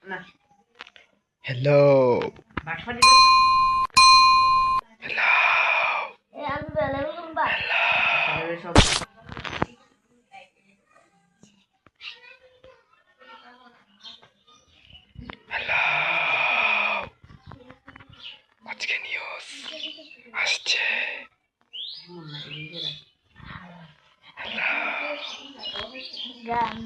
না hello বাটপাটি hello এই আমি বেলা বলুন বা করে সব হ্যালো আজকে নিউজ আসছে মন না নিজেরা গান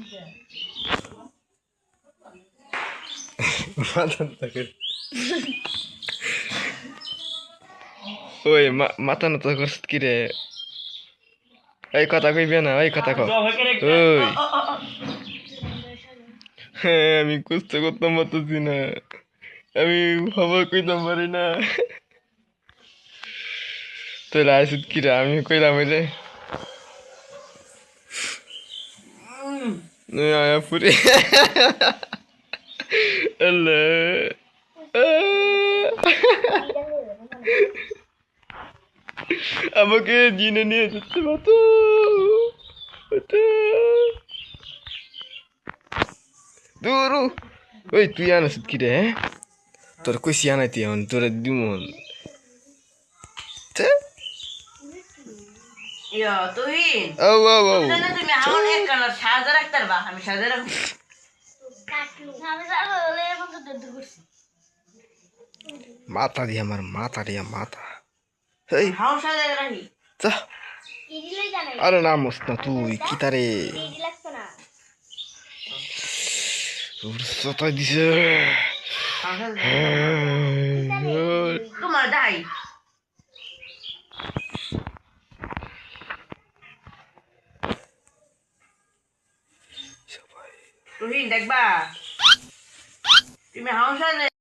ওই মাথা নত করছ কি রে এই কথা কইবে না ওই কথা কও ওই হ্যাঁ আমি কুস্তে করতাম পারতেছি না আমি খবর কইতাম পারি না তোর আইসুত কি রে আমি কইলাম রে আয়া পুরি আল্লাহ আমাকে জিনে নিয়ে যেতে পারতো দূর ওই তুই আনাস কি রে তোর কইসি আনাইতি এখন তোর দিমন ইয়া তুহিন ও ও ও তুমি আমার এক কালার সাজা রাখতে পারবা আমি সাজা রাখবো কাটলু আমি যাবো বলে এমন তো দূর করছি মাথা দিয়ে আমার মাথা দিয়ে মাথা এই হাও সাজা রাখি যা ইডি লই জানাই আরে নামস না তুই কি তারে ইডি লাগতো না সতাই দিছে তোমার দাই তুহিন দেখবা তুমি হাও সাজা